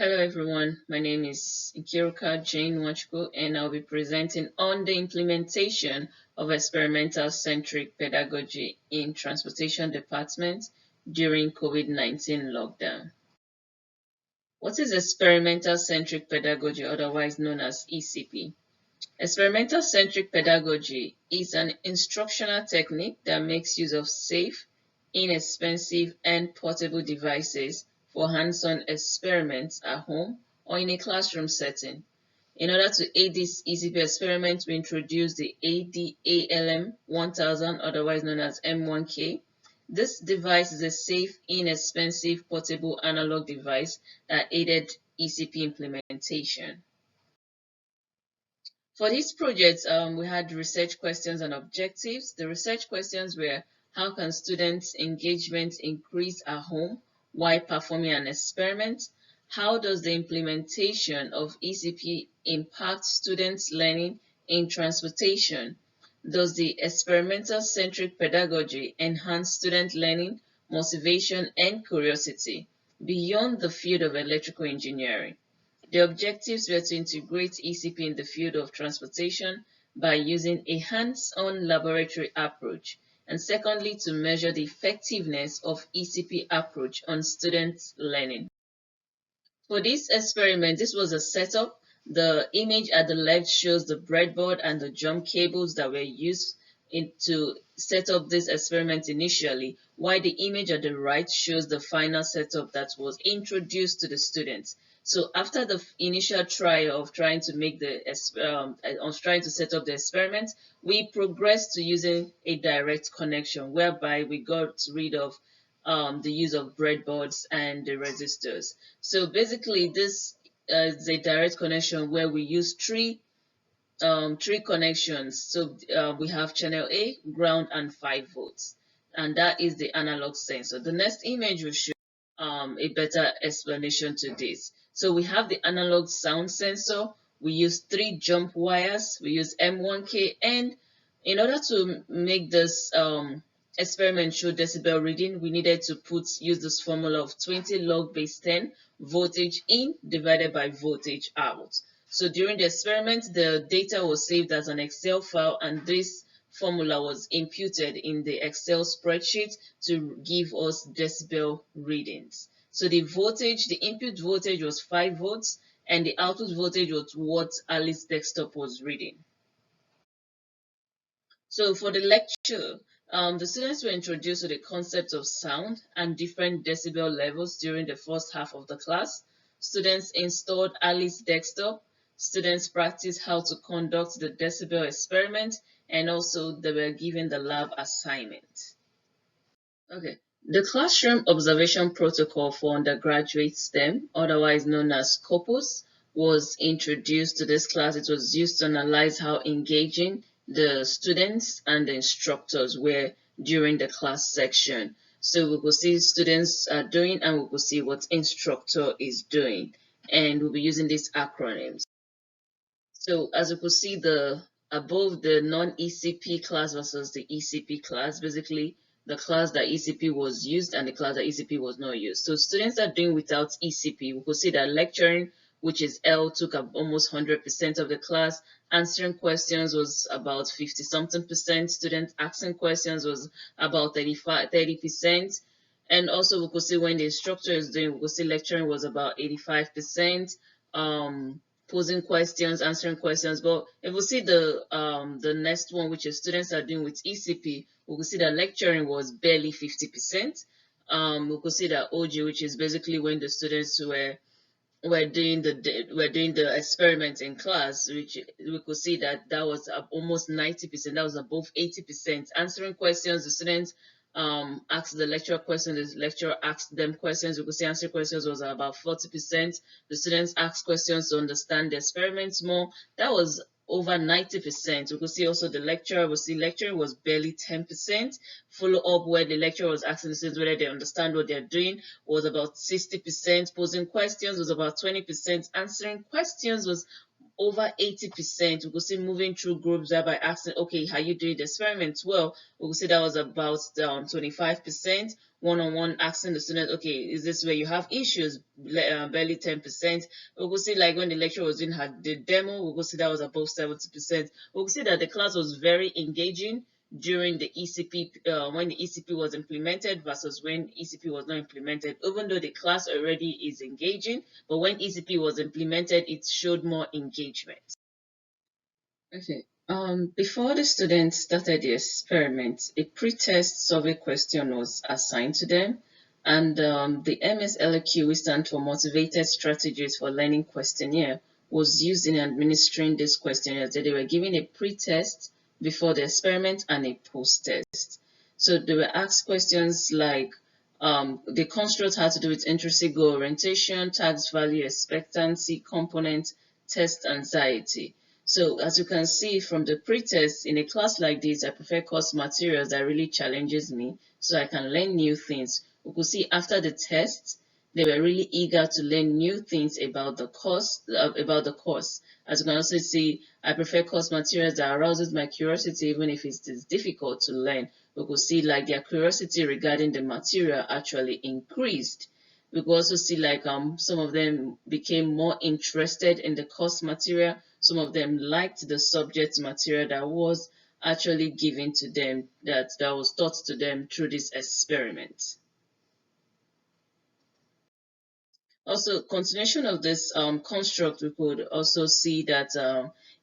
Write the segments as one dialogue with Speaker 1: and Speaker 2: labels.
Speaker 1: Hello everyone, my name is Nkiruka Jane Nwachukwu and I'll be presenting on the implementation of experimental centric pedagogy in transportation department during COVID-19 lockdown. What is experimental centric pedagogy, otherwise known as ECP? Experimental centric pedagogy is an instructional technique that makes use of safe, inexpensive, and portable devices for hands-on experiments at home or in a classroom setting. In order to aid this ECP experiment, we introduced the ADALM 1000, otherwise known as M1K. This device is a safe, inexpensive, portable analog device that aided ECP implementation. For this project, we had research questions and objectives. The research questions were, how can students' engagement increase at home while performing an experiment? How does the implementation of ECP impact students' learning in transportation? Does the experimental-centric pedagogy enhance student learning, motivation, and curiosity beyond the field of electrical engineering? The objectives were to integrate ECP in the field of transportation by using a hands-on laboratory approach, and secondly, to measure the effectiveness of ECP approach on students' learning. For this experiment, this was a setup. The image at the left shows the breadboard and the jump cables that were used to set up this experiment initially, while the image at the right shows the final setup that was introduced to the students. So after the initial trial of trying to trying to set up the experiment, we progressed to using a direct connection, whereby we got rid of the use of breadboards and the resistors. So basically, this is a direct connection where we use three connections. So we have channel A, ground, and 5 volts, and that is the analog sensor. The next image will show a better explanation to this. So we have the analog sound sensor. We use 3 jump wires. We use M1K, and in order to make this experiment show decibel reading, we needed to use this formula of 20 log base 10 voltage in divided by voltage out. So during the experiment, the data was saved as an Excel file, and this formula was imputed in the Excel spreadsheet to give us decibel readings. So the input voltage was 5 volts, and the output voltage was what Alice's desktop was reading. So for the lecture, the students were introduced to the concept of sound and different decibel levels during the first half of the class. Students installed Alice's desktop. Students practiced how to conduct the decibel experiment, and also they were given the lab assignment. Okay. The classroom observation protocol for undergraduate STEM, otherwise known as Scopus, was introduced to this class. It was used to analyze how engaging the students and the instructors were during the class section. So we could see students are doing, and we could see what instructor is doing. And we'll be using these acronyms. So as you could see, above the non-ECP class versus the ECP class, basically the class that ECP was used and the class that ECP was not used. So students are doing without ECP. We could see that lecturing, which is L, took up almost 100% of the class. Answering questions was about 50-something%. Students asking questions was about 30%. And also we could see when the instructor is doing, we could see lecturing was about 85%. Posing questions, answering questions. But if we see the next one, which is students are doing with ECP, we could see that lecturing was barely 50%. We could see that OG, which is basically when the students were doing the experiment in class, which we could see that was almost 90%. That was above 80%. Answering questions, the students asked the lecturer questions, the lecturer asked them questions. We could see answering questions was about 40%. The students asked questions to understand the experiments more. That was over 90%. We could see also the lecturer, lecturing was barely 10%. Follow up where the lecturer was asking the students whether they understand what they're doing was about 60%. Posing questions was about 20%. Answering questions was over 80%, we could see moving through groups whereby asking, okay, how you doing the experiments? Well, we could see that was about 25%. One-on-one asking the student, okay, is this where you have issues? Barely 10%. We could see like when the lecturer was doing the demo, we could see that was above 70%. We could see that the class was very engaging during the ECP, when the ECP was implemented versus when ECP was not implemented, even though the class already is engaging, but when ECP was implemented, it showed more engagement. Okay. Before the students started the experiment, a pre-test survey question was assigned to them, and the MSLQ, which stands for Motivated Strategies for Learning questionnaire, was used in administering this questionnaire. So they were given a pre-test before the experiment and a post-test. So they were asked questions like, the construct had to do with intrinsic goal orientation, task value expectancy, component, test anxiety. So as you can see from the pre-test, in a class like this, I prefer course materials that really challenges me so I can learn new things. We could see after the test, they were really eager to learn new things about the course. As you can also see, I prefer course materials that arouses my curiosity even if it is difficult to learn. We could see like their curiosity regarding the material actually increased. We could also see like some of them became more interested in the course material. Some of them liked the subject material that was actually given to them, that was taught to them through this experiment. Also, continuation of this construct, we could also see that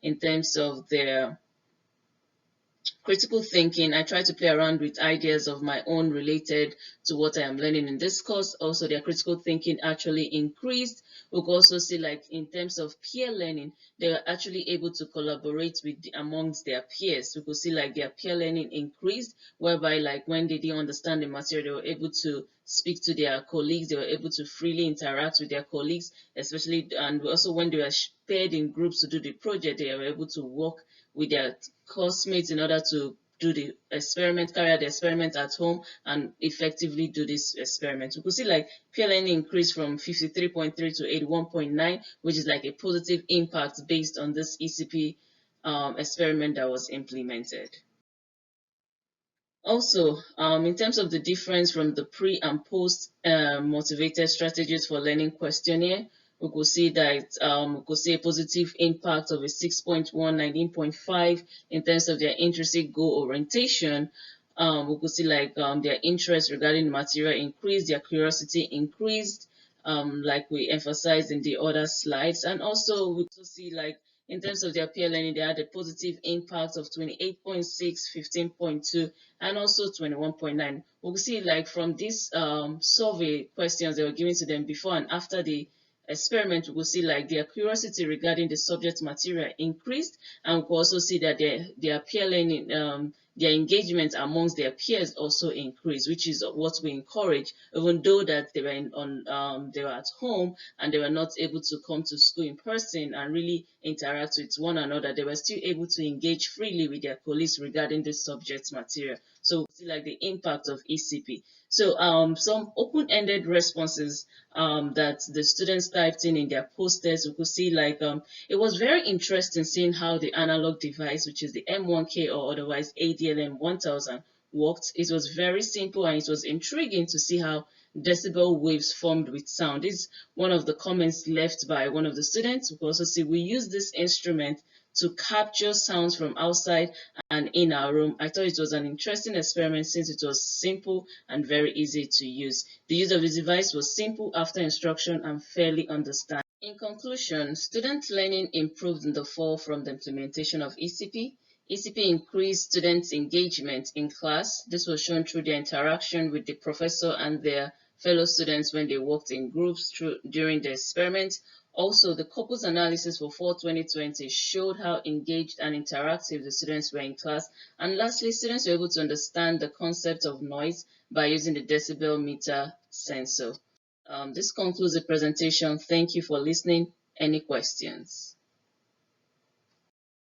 Speaker 1: in terms of their critical thinking, I try to play around with ideas of my own related to what I am learning in this course. Also, their critical thinking actually increased. We could also see like in terms of peer learning, they were actually able to collaborate with amongst their peers. We could see like their peer learning increased, whereby like when they didn't understand the material, they were able to speak to their colleagues. They were able to freely interact with their colleagues, especially, and also when they were paired in groups to do the project, they were able to work with their classmates in order to do the experiment, carry out the experiment at home and effectively do this experiment. We could see like peer learning increased from 53.3 to 81.9, which is like a positive impact based on this ECP experiment that was implemented. Also, in terms of the difference from the pre and post motivated strategies for learning questionnaire, we could see that we could see a positive impact of a 6.1, 19.5 in terms of their intrinsic goal orientation. We could see like their interest regarding the material increased, their curiosity increased, like we emphasized in the other slides. And also we also see like in terms of their peer learning, they had a positive impact of 28.6, 15.2, and also 21.9. We can see like from these survey questions that were given to them before and after the experiment, we will see like their curiosity regarding the subject material increased, and we could also see that their peer learning, their engagement amongst their peers also increased, which is what we encourage, even though that they were they were at home and they were not able to come to school in person and really interact with one another. They were still able to engage freely with their colleagues regarding the subject material. So we see like the impact of ECP. So some open-ended responses that the students typed in their posters, we could see like it was very interesting seeing how the analog device, which is the M1K or otherwise ADLM 1000, worked. It was very simple and it was intriguing to see how decibel waves formed with sound. This is one of the comments left by one of the students. We could also see we use this instrument to capture sounds from outside and in our room. I thought it was an interesting experiment since it was simple and very easy to use. The use of the device was simple after instruction and fairly understandable. In conclusion, student learning improved in the fall from the implementation of ECP. ECP increased students' engagement in class. This was shown through their interaction with the professor and their fellow students when they worked in groups during the experiment. Also, the corpus analysis for fall 2020 showed how engaged and interactive the students were in class. And lastly, students were able to understand the concept of noise by using the decibel meter sensor. This concludes the presentation. Thank you for listening. Any questions?